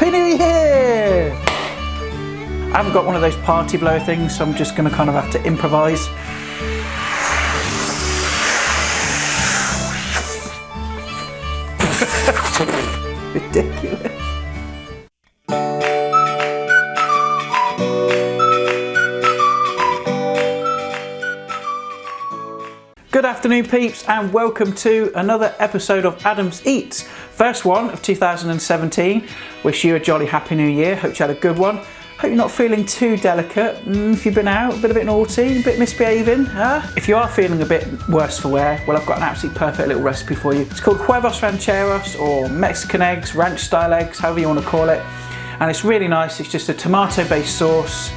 Happy New Year! I haven't got one of those party blower things, so I'm just going to kind of have to improvise. Ridiculous. Good afternoon peeps, and welcome to another episode of Adam's Eats. First one of 2017. Wish you a jolly happy new year. Hope you had a good one. Hope you're not feeling too delicate. If you've been out, a bit naughty, a bit misbehaving. If you are feeling a bit worse for wear, well, I've got an absolutely perfect little recipe for you. It's called Huevos rancheros, or Mexican eggs, ranch style eggs, however you want to call it. And it's really nice. It's just a tomato based sauce.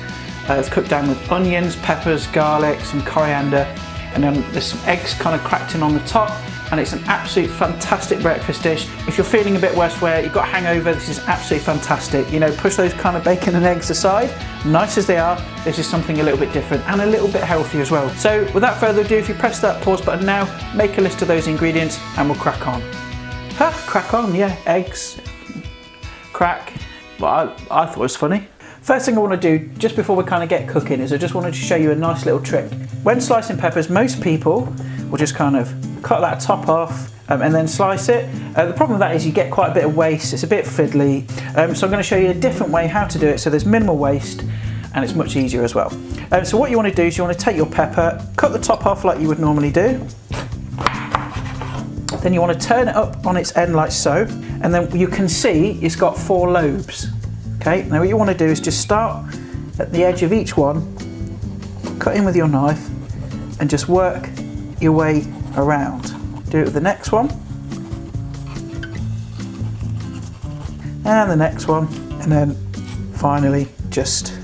It's cooked down with onions, peppers, garlic, some coriander. And then there's some eggs kind of cracked in on the top, and it's an absolute fantastic breakfast dish. If you're feeling a bit worse where you've got a hangover, this is absolutely fantastic. You know, push those kind of bacon and eggs aside. Nice as they are, this is something a little bit different and a little bit healthy as well. So without further ado, if you press that pause button now, make a list of those ingredients and we'll crack on. Crack on, yeah, eggs, crack. Well, I thought it was funny. First thing I want to do, just before we kind of get cooking, is I just wanted to show you a nice little trick. When slicing peppers, most people will just kind of cut that top off and then slice it. The problem with that is you get quite a bit of waste, it's a bit fiddly. So I'm going to show you a different way how to do it so there's minimal waste and it's much easier as well. So what you want to do is you want to take your pepper, cut the top off like you would normally do. Then you want to turn it up on its end like so, and then you can see it's got 4 lobes. Okay, now what you want to do is just start at the edge of each one, cut in with your knife, and just work your way around. Do it with the next one, and the next one, and then finally just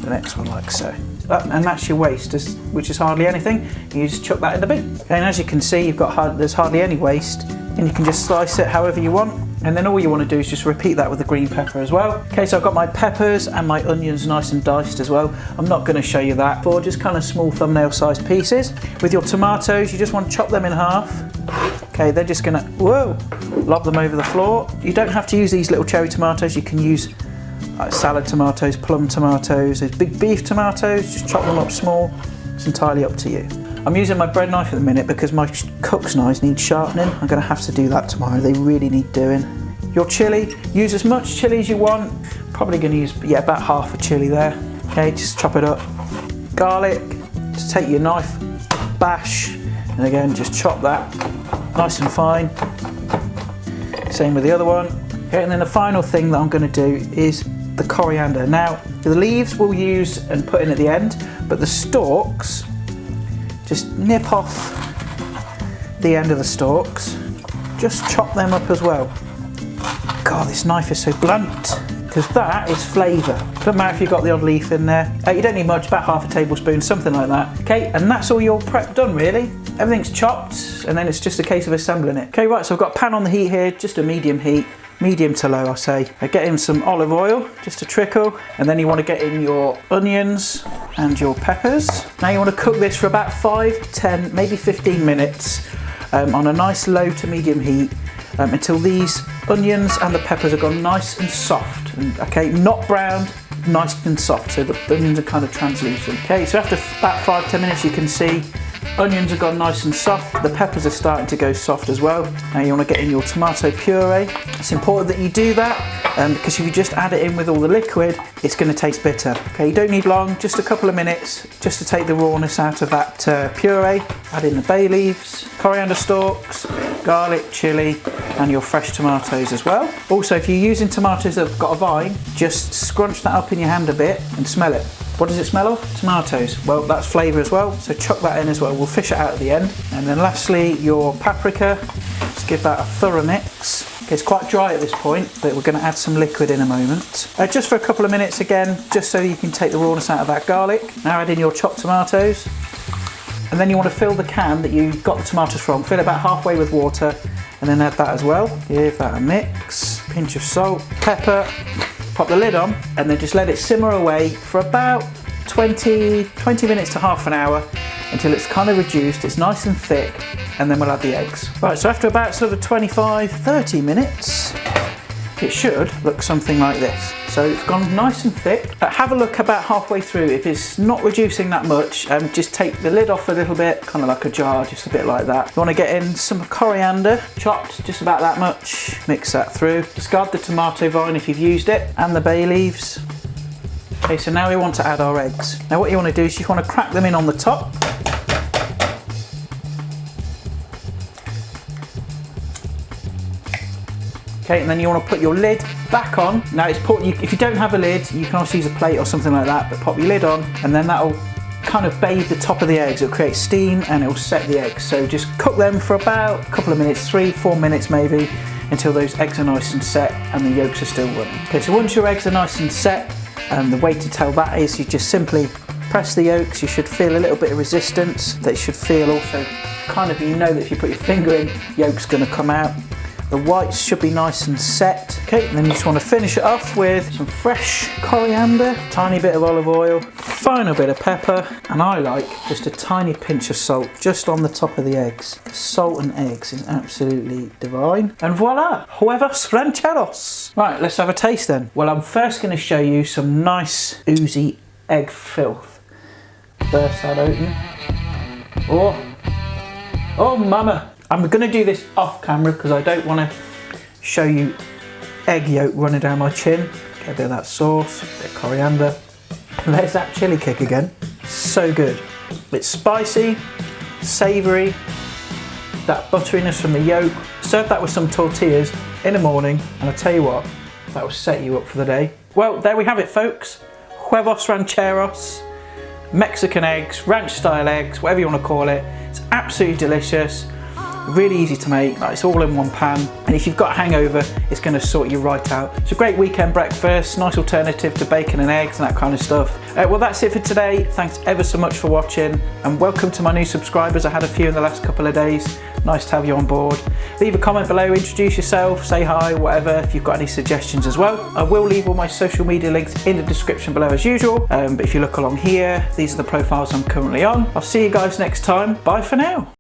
the next one like so. And that's your waste, which is hardly anything. You just chuck that in the bin. Okay, and as you can see, there's hardly any waste, and you can just slice it however you want. And then all you want to do is just repeat that with the green pepper as well. Okay, so I've got my peppers and my onions nice and diced as well. I'm not going to show you that, but just kind of small thumbnail sized pieces. With your tomatoes, you just want to chop them in half. Okay, they're just going to, lob them over the floor. You don't have to use these little cherry tomatoes. You can use salad tomatoes, plum tomatoes, those big beef tomatoes. Just chop them up small. It's entirely up to you. I'm using my bread knife at the minute because my cook's knives need sharpening. I'm going to have to do that tomorrow. They really need doing. Your chilli, use as much chilli as you want. Probably going to use, about half a chilli there. Okay, just chop it up. Garlic, just take your knife, bash, and again, just chop that nice and fine. Same with the other one. Okay, and then the final thing that I'm going to do is the coriander. Now, the leaves we'll use and put in at the end, but the stalks, just nip off the end of the stalks, just chop them up as well. God, this knife is so blunt, because that is flavour. Doesn't matter if you've got the odd leaf in there. You don't need much, about half a tablespoon, something like that. Okay, and that's all your prep done really. Everything's chopped, and then it's just a case of assembling it. Okay, right, so I've got a pan on the heat here, just a medium heat. Medium to low, I say. Get in some olive oil, just a trickle, and then you want to get in your onions and your peppers. Now you want to cook this for about 5, 10, maybe 15 minutes on a nice low to medium heat until these onions and the peppers have gone nice and soft. Okay, not browned, nice and soft, so the onions are kind of translucent. Okay, so after about 5, 10 minutes you can see onions have gone nice and soft, the peppers are starting to go soft as well. Now you want to get in your tomato puree. It's important that you do that because if you just add it in with all the liquid, it's going to taste bitter. Okay, you don't need long, just a couple of minutes just to take the rawness out of that puree. Add in the bay leaves, coriander stalks, garlic, chilli, and your fresh tomatoes as well. Also, if you're using tomatoes that have got a vine, just scrunch that up in your hand a bit and smell it. What does it smell of? Tomatoes. Well, that's flavour as well, so chuck that in as well. We'll fish it out at the end. And then lastly, your paprika. Just give that a thorough mix. Okay, it's quite dry at this point, but we're going to add some liquid in a moment. Just for a couple of minutes again, just so you can take the rawness out of that garlic. Now add in your chopped tomatoes. And then you want to fill the can that you got the tomatoes from. Fill it about halfway with water, and then add that as well. Give that a mix. Pinch of salt, pepper. Pop the lid on and then just let it simmer away for about 20 minutes to half an hour until it's kind of reduced, it's nice and thick, and then we'll add the eggs. Right, so after about sort of 25-30 minutes, it should look something like this. So it's gone nice and thick. Have a look about halfway through. If it's not reducing that much, just take the lid off a little bit, kind of like a jar, just a bit like that. You want to get in some coriander, chopped just about that much. Mix that through. Discard the tomato vine if you've used it, and the bay leaves. Okay, so now we want to add our eggs. Now what you want to do is you want to crack them in on the top. Okay, and then you want to put your lid back on. Now it's important, if you don't have a lid, you can also use a plate or something like that, but pop your lid on, and then that'll kind of bathe the top of the eggs. It'll create steam and it'll set the eggs. So just cook them for about a couple of minutes, 3-4 minutes maybe, until those eggs are nice and set and the yolks are still running. Okay, so once your eggs are nice and set, the way to tell that is you just simply press the yolks. You should feel a little bit of resistance. They should feel also kind of, you know that if you put your finger in, yolk's going to come out. The whites should be nice and set. Okay, and then you just want to finish it off with some fresh coriander, tiny bit of olive oil, final bit of pepper, and I like just a tiny pinch of salt just on the top of the eggs. The salt and eggs is absolutely divine. And voila, Huevos rancheros. Right, let's have a taste then. Well, I'm first going to show you some nice oozy egg filth. Burst that open. Oh mama. I'm going to do this off camera because I don't want to show you egg yolk running down my chin. Get a bit of that sauce, a bit of coriander. And there's that chili kick again. So good. It's spicy, savoury, that butteriness from the yolk. Serve that with some tortillas in the morning, and I tell you what, that will set you up for the day. Well, there we have it, folks. Huevos rancheros, Mexican eggs, ranch style eggs, whatever you want to call it. It's absolutely delicious. Really easy to make, like it's all in one pan, and if you've got a hangover, it's going to sort you right out. It's a great weekend breakfast, nice alternative to bacon and eggs and that kind of stuff. Well, that's it for today. Thanks ever so much for watching, and welcome to my new subscribers. I had a few in the last couple of days. Nice to have you on board. Leave a comment below, introduce yourself, say hi, whatever, if you've got any suggestions as well. I will leave all my social media links in the description below as usual, but if you look along here, these are the profiles I'm currently on. I'll see you guys next time. Bye for now.